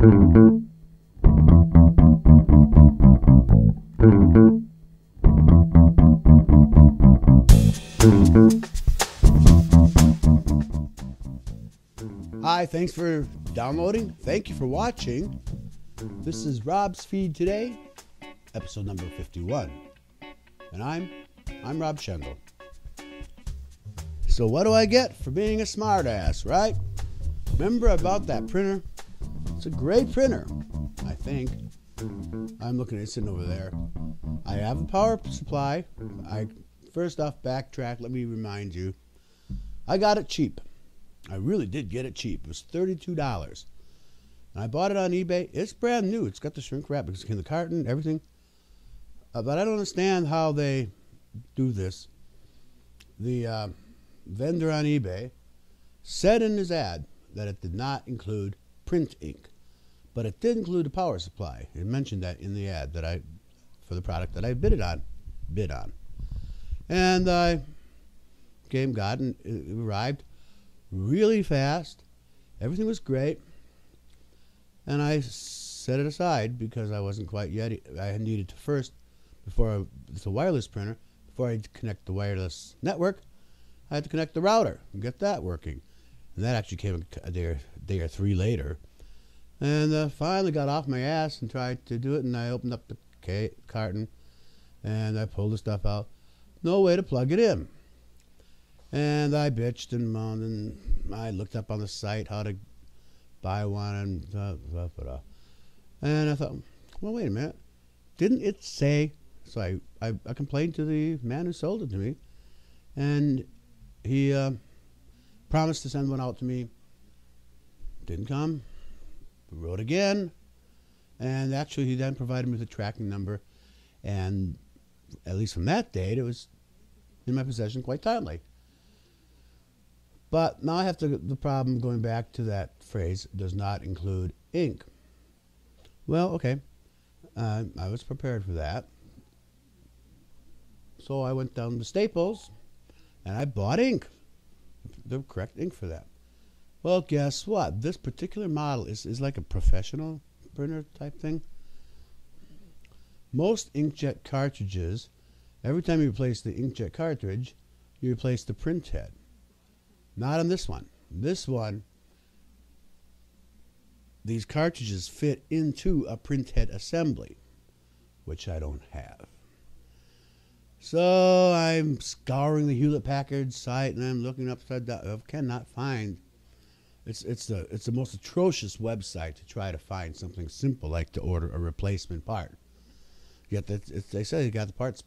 Hi, thanks for downloading. Thank you for watching. This is Rob's Feed Today, episode number 51. And I'm Rob Schendel. So what do I get for being a smartass, right? Remember I bought that printer? It's a great printer, I think. I'm looking at it sitting over there. I have a power supply. First off, backtrack, let me remind you. I got it cheap. I really did get it cheap. It was $32. And I bought it on eBay. It's brand new. It's got the shrink wrap. It's in the carton, everything. But I don't understand how they do this. The vendor on eBay said in his ad that it did not include print ink. But it did include a power supply. It mentioned that in the ad for the product that I bid on. And I got it. It arrived really fast. Everything was great. And I set it aside because I wasn't quite yet. I needed to first, it's a wireless printer, before I connect the wireless network, I had to connect the router and get that working. And that actually came a day or three later. And finally got off my ass and tried to do it. And I opened up the carton and I pulled the stuff out. No way to plug it in. And I bitched and moaned, and I looked up on the site how to buy one, and I thought, well, wait a minute, didn't it say? So I complained to the man who sold it to me, and he promised to send one out to me. Didn't come. Wrote again, and actually he then provided me with a tracking number, and at least from that date, it was in my possession quite timely. But now I have the problem going back to that phrase, does not include ink. Well, okay, I was prepared for that. So I went down to Staples and I bought ink, the correct ink for that. Well, guess what? This particular model is like a professional printer type thing. Most inkjet cartridges, every time you replace the inkjet cartridge, you replace the print head. Not on this one. This one, these cartridges fit into a printhead assembly, which I don't have. So I'm scouring the Hewlett-Packard site and I'm looking upside down. I cannot find. It's the most atrocious website to try to find something simple like to order a replacement part. Yet they say you got the parts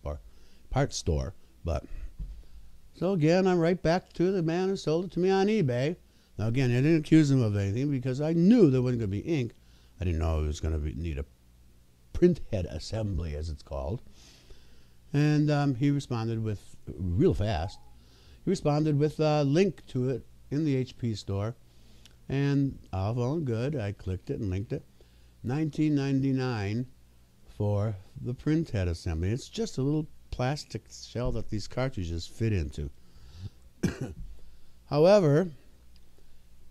store, but. So again, I'm right back to the man who sold it to me on eBay. Now again, I didn't accuse him of anything because I knew there wasn't going to be ink. I didn't know it was going to need a printhead assembly, as it's called. And he responded with, real fast, he responded with a link to it in the HP store. And all well and good, I clicked it and linked it. $19.99 for the printhead assembly. It's just a little plastic shell that these cartridges fit into. However,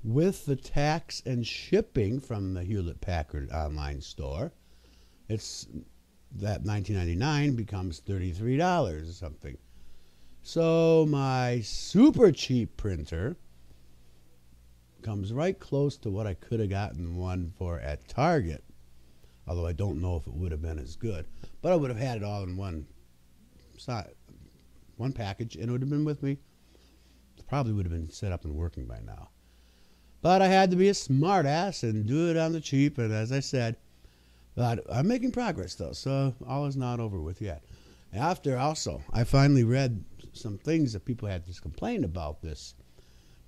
with the tax and shipping from the Hewlett-Packard online store, it's that $19.99 becomes $33 or something. So my super cheap printer comes right close to what I could have gotten one for at Target, although I don't know if it would have been as good. But I would have had it all in one package, and it would have been with me. It probably would have been set up and working by now. But I had to be a smartass and do it on the cheap, and as I said, but I'm making progress though, so all is not over with yet. After also, I finally read some things that people had just complained about this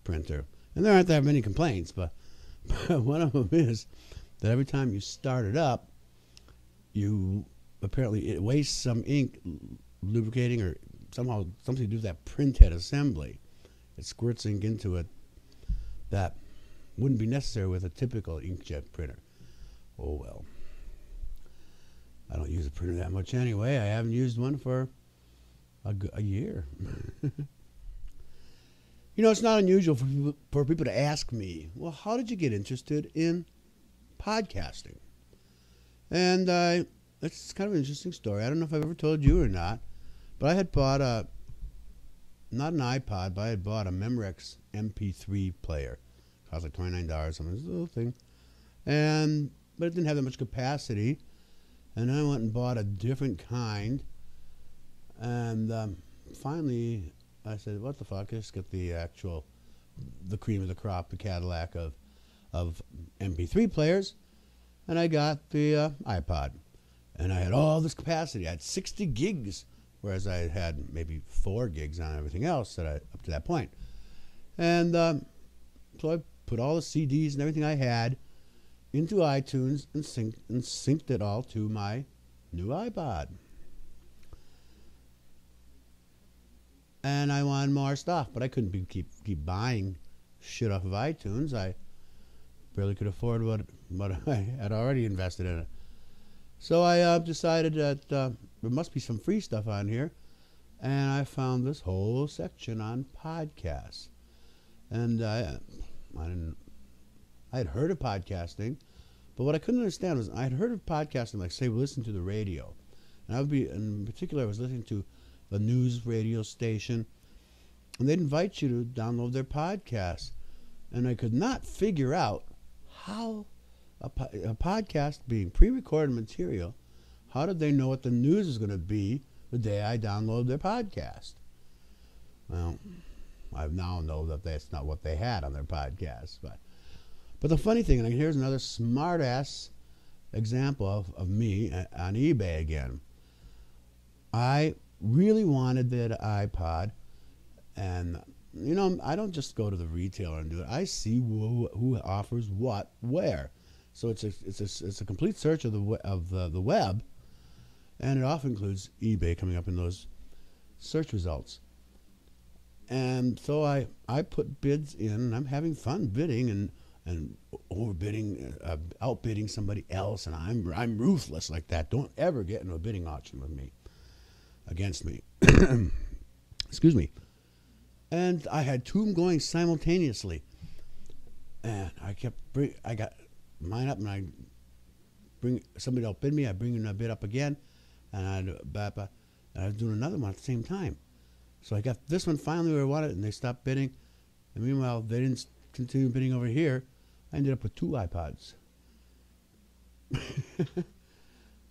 printer. And there aren't that many complaints, but one of them is that every time you start it up, apparently it wastes some ink lubricating or somehow something to do with that printhead assembly. It squirts ink into it that wouldn't be necessary with a typical inkjet printer. Oh well. I don't use a printer that much anyway. I haven't used one for a year. You know, it's not unusual for people to ask me, well, how did you get interested in podcasting. And it's kind of an interesting story. I don't know if I've ever told you or not, but I had bought not an iPod, but I had bought a Memorex MP3 player. It cost like $29, something, this little thing. But it didn't have that much capacity. And then I went and bought a different kind. And finally, I said, what the fuck, just get the cream of the crop, the Cadillac of MP3 players. And I got the iPod. And I had all this capacity. I had 60 gigs, whereas I had maybe 4 gigs on everything else up to that point. And so I put all the CDs and everything I had into iTunes and synced it all to my new iPod. And I wanted more stuff, but I couldn't keep buying shit off of iTunes. I barely could afford what I had already invested in it. So I decided that there must be some free stuff on here, and I found this whole section on podcasts. And I had heard of podcasting, but what I couldn't understand was I had heard of podcasting, like say, listen to the radio, and I would be, in particular, I was listening to a news radio station, and they'd invite you to download their podcast, and I could not figure out how a podcast being pre-recorded material, how did they know what the news is going to be the day I download their podcast? Well, I now know that that's not what they had on their podcast. But the funny thing, and here's another smartass example of me on eBay again. I really wanted that iPod, and you know, I don't just go to the retailer and do it. I see who offers what where. So it's a complete search of the web, and it often includes eBay coming up in those search results. And so I put bids in, and I'm having fun bidding and overbidding, outbidding somebody else, and I'm ruthless like that. Don't ever get into a bidding auction with me, against me. Excuse me. And I had 2 going simultaneously, and I got mine up, and I bring somebody else bid me. I bring a bid up again, and I was doing another one at the same time. So I got this one finally where I wanted it, and they stopped bidding. And meanwhile, they didn't continue bidding over here. I ended up with 2 iPods.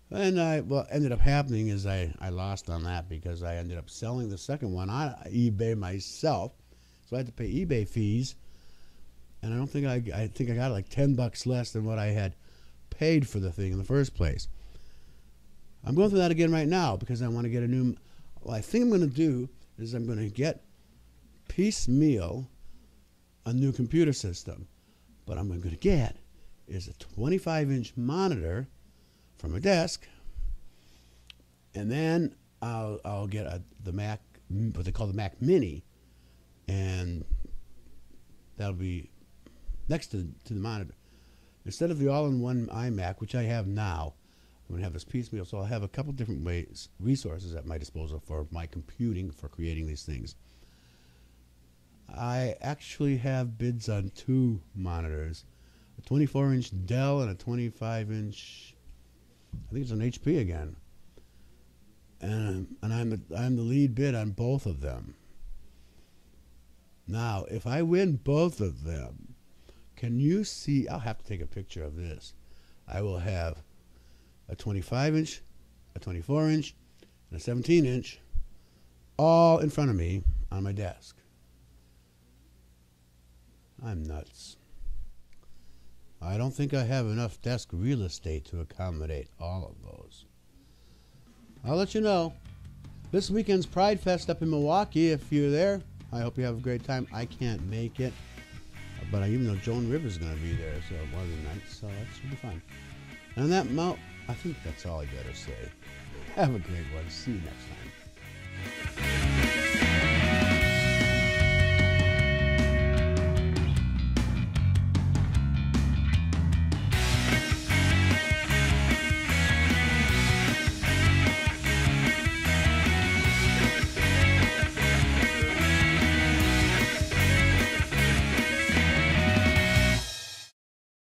And what ended up happening is I lost on that because I ended up selling the second one on eBay myself. So I had to pay eBay fees. And I think I got like $10 less than what I had paid for the thing in the first place. I'm going through that again right now because I want to get a new. What I think I'm going to do is I'm going to get piecemeal a new computer system. But I'm going to get is a 25-inch monitor from a desk, and then I'll get the Mac, what they call the Mac Mini, and that'll be next to the monitor. Instead of the all-in-one iMac, which I have now, I'm going to have this piecemeal, so I'll have a couple different resources at my disposal for my computing, for creating these things. I actually have bids on 2 monitors, a 24-inch Dell and a 25-inch, I think it's an HP again. And I'm the lead bid on both of them. Now, if I win both of them, can you see? I'll have to take a picture of this. I will have a 25-inch, a 24-inch, and a 17-inch all in front of me on my desk. I'm nuts. I don't think I have enough desk real estate to accommodate all of those. I'll let you know. This weekend's Pride Fest up in Milwaukee. If you're there, I hope you have a great time. I can't make it, but I even know Joan Rivers is going to be there, so one of the nights, so that should be fun. And on that note, I think that's all I better say. Have a great one. See you next time.